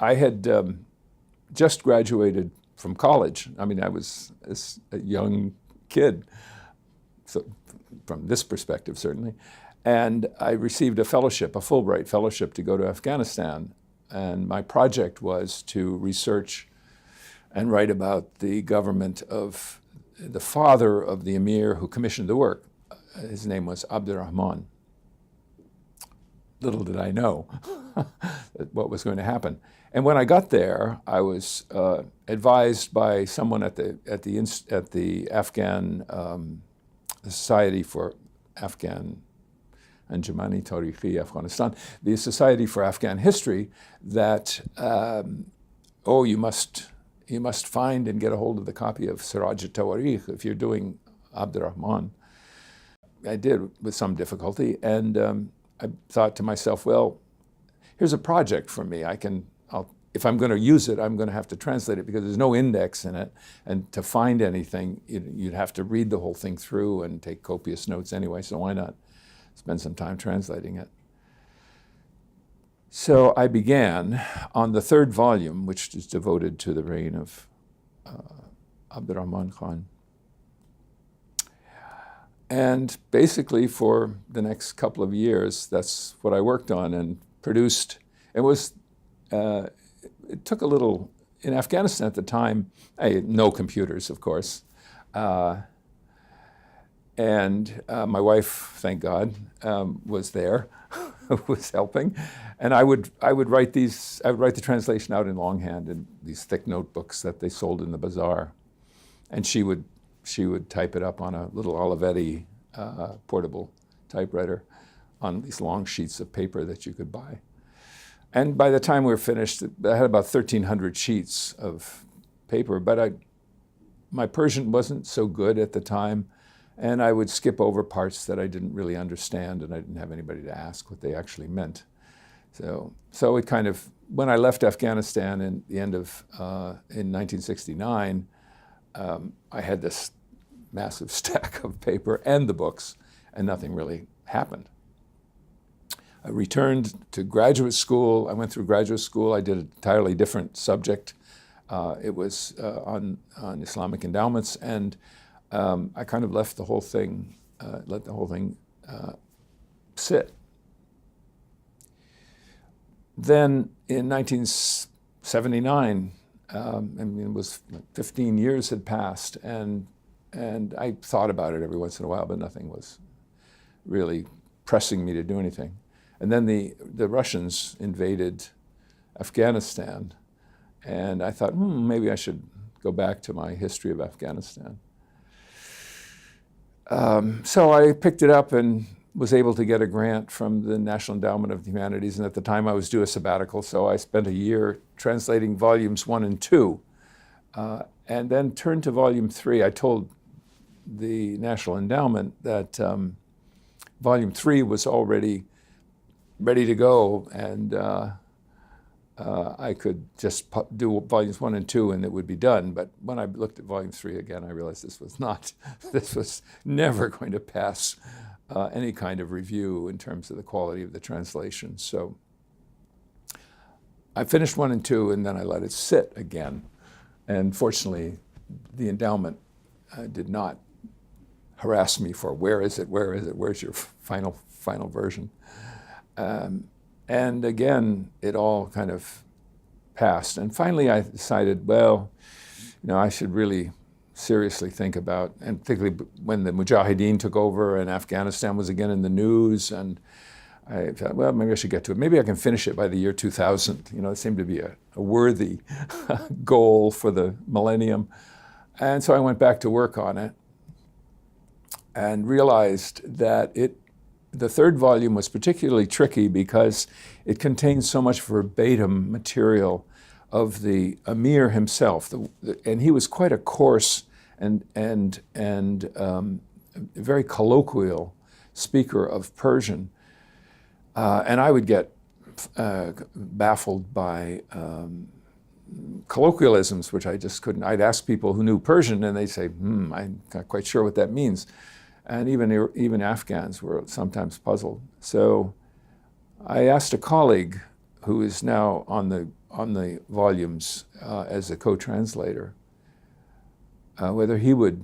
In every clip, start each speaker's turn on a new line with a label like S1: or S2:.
S1: I had just graduated from college. I mean, I was a young kid, so from this perspective, certainly. And I received a fellowship, a Fulbright fellowship, to go to Afghanistan. And my project was to research and write about the government of the father of the emir who commissioned the work. His name was Abdurrahman. Little did I know what was going to happen. And when I got there, I was advised by someone at the Afghan Society for Afghan Anjumani Tarikhi Afghanistan, the Society for Afghan History, that you must find and get a hold of the copy of Siraj al-Tawarikh if you're doing Abdurrahman. I did with some difficulty, and I thought to myself, well, here's a project for me. If I'm going to use it, I'm going to have to translate it because there's no index in it. And to find anything, you'd have to read the whole thing through and take copious notes anyway, so why not spend some time translating it? So I began on the third volume, which is devoted to the reign of Abdurrahman Khan. And basically for the next couple of years, that's what I worked on and produced. It took a little, in Afghanistan at the time, I had no computers, of course. And my wife, thank God, was there, was helping. And I would write the translation out in longhand in these thick notebooks that they sold in the bazaar. And she would type it up on a little Olivetti portable typewriter on these long sheets of paper that you could buy. And by the time we were finished, I had about 1,300 sheets of paper, but my Persian wasn't so good at the time, and I would skip over parts that I didn't really understand, and I didn't have anybody to ask what they actually meant. So it kind of, when I left Afghanistan in the end of, in 1969, I had this massive stack of paper and the books, and nothing really happened. I returned to graduate school. I went through graduate school. I did an entirely different subject. It was on Islamic endowments, and I kind of let the whole thing sit. Then in 1979, it was 15 years had passed, and I thought about it every once in a while, but nothing was really pressing me to do anything. And then the Russians invaded Afghanistan, and I thought, maybe I should go back to my history of Afghanistan. So I picked it up and was able to get a grant from the National Endowment of the Humanities, and at the time I was due a sabbatical, so I spent a year translating volumes 1 and 2, and then turned to volume 3. I told the National Endowment that volume 3 was already ready to go, and I could just do volumes 1 and 2 and it would be done. But when I looked at volume 3 again, I realized this was never going to pass any kind of review in terms of the quality of the translation. So I finished 1 and 2, and then I let it sit again. And fortunately, the endowment did not harass me for where is it, where's your final version. And again, it all kind of passed. And finally, I decided, well, I should really seriously think about, and particularly when the Mujahideen took over and Afghanistan was again in the news, and I thought, well, maybe I should get to it. Maybe I can finish it by the year 2000. It seemed to be a worthy goal for the millennium. And so I went back to work on it and realized that the third volume was particularly tricky because it contained so much verbatim material of the emir himself, and he was quite a coarse and very colloquial speaker of Persian, and I would get baffled by colloquialisms, which I just couldn't. I'd ask people who knew Persian, and they'd say, "I'm not quite sure what that means." And even Afghans were sometimes puzzled. So I asked a colleague who is now on on the volumes as a co-translator, whether he would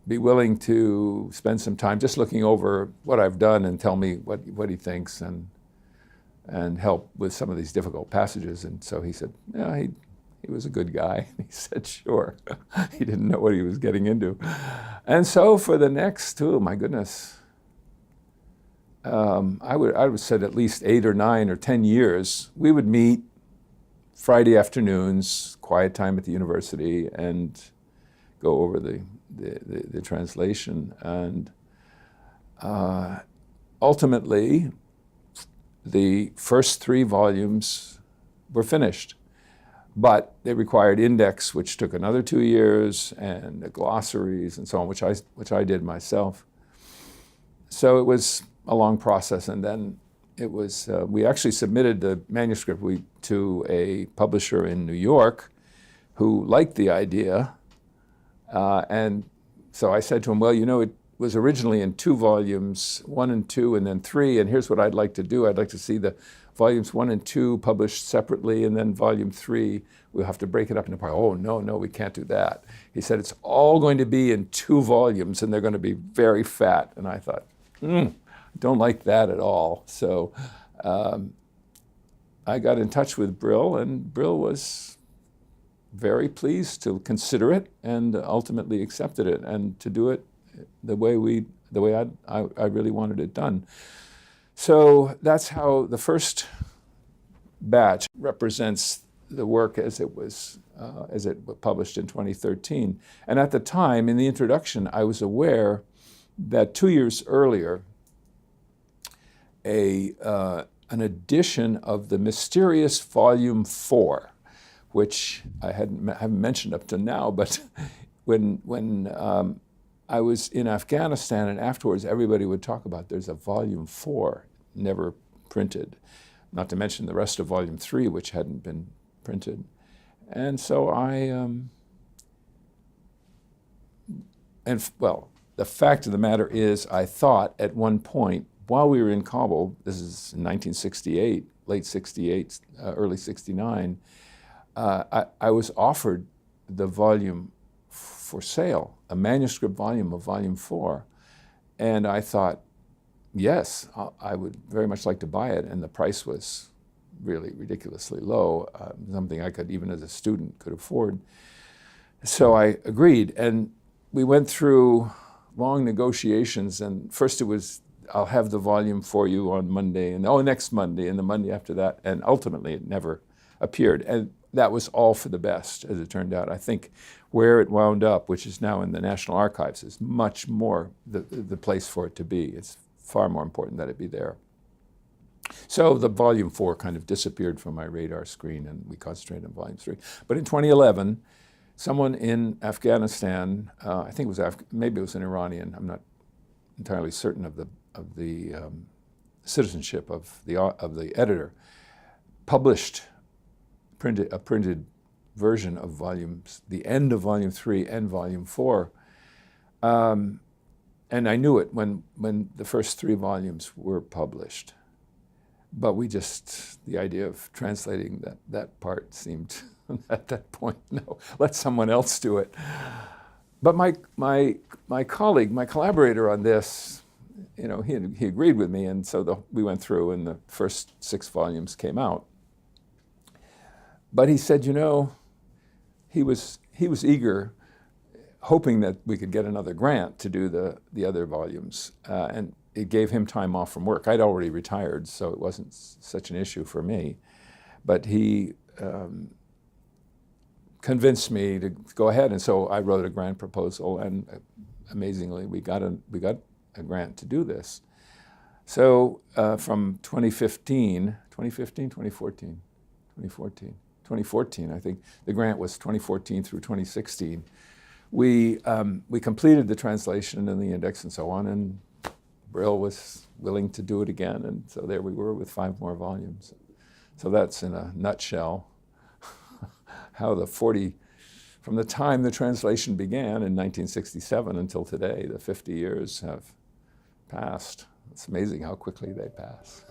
S1: be willing to spend some time just looking over what I've done and tell me what he thinks and help with some of these difficult passages. And so he said, yeah, he was a good guy. He said, sure. He didn't know what he was getting into. And so for the next, oh my goodness, I would say at least 8 or 9 or 10 years, we would meet Friday afternoons, quiet time at the university, and go over the translation. And ultimately, the first 3 volumes were finished, but they required index, which took another 2 years, and the glossaries and so on, which I did myself. So it was a long process, and then it was, we actually submitted the manuscript to a publisher in New York who liked the idea. And so I said to him, well, you know, it was originally in 2 volumes, 1 and 2, and then 3, and here's what I'd like to do. I'd like to see the volumes 1 and 2 published separately, and then volume 3, we'll have to break it up into parts. Oh, no, we can't do that. He said, it's all going to be in 2 volumes, and they're going to be very fat. And I thought, don't like that at all. So I got in touch with Brill, and Brill was very pleased to consider it and ultimately accepted it, and to do it the way I really wanted it done. So that's how the first batch represents the work as it was published in 2013. And at the time, in the introduction, I was aware that 2 years earlier, an edition of the mysterious Volume 4, which I haven't mentioned up to now, but when I was in Afghanistan and afterwards everybody would talk about there's a Volume 4 never printed, not to mention the rest of Volume 3, which hadn't been printed. And so well, the fact of the matter is, I thought at one point, while we were in Kabul, this is in 1968, late 68, early 69, I was offered the volume for sale, a manuscript volume of Volume 4. And I thought, yes, I would very much like to buy it. And the price was really ridiculously low, something I could, even as a student, could afford. So I agreed. And we went through long negotiations. And first it was, I'll have the volume for you on Monday, and next Monday, and the Monday after that. And ultimately it never appeared. And that was all for the best, as it turned out. I think where it wound up, which is now in the National Archives, is much more the place for it to be. It's far more important that it be there. So the Volume 4 kind of disappeared from my radar screen, and we concentrated on Volume 3. But in 2011, someone in Afghanistan, I think it was maybe it was an Iranian, I'm not entirely certain of the citizenship of the editor, published a printed version of the end of Volume 3 and Volume 4. And I knew it when the first 3 volumes were published. But the idea of translating that part seemed, at that point, no, let someone else do it. But my colleague, my collaborator on this, you know, he agreed with me, and so we went through, and the first 6 volumes came out. But he said, you know, he was eager, hoping that we could get another grant to do the other volumes, and it gave him time off from work. I'd already retired, so it wasn't such an issue for me. But he convinced me to go ahead, and so I wrote a grant proposal, and amazingly, we got a grant to do this. So from 2014, I think, the grant was 2014 through 2016. We completed the translation and the index and so on, and Brill was willing to do it again, and so there we were with 5 more volumes. So that's, in a nutshell, how from the time the translation began in 1967 until today, the 50 years have passed. It's amazing how quickly they pass.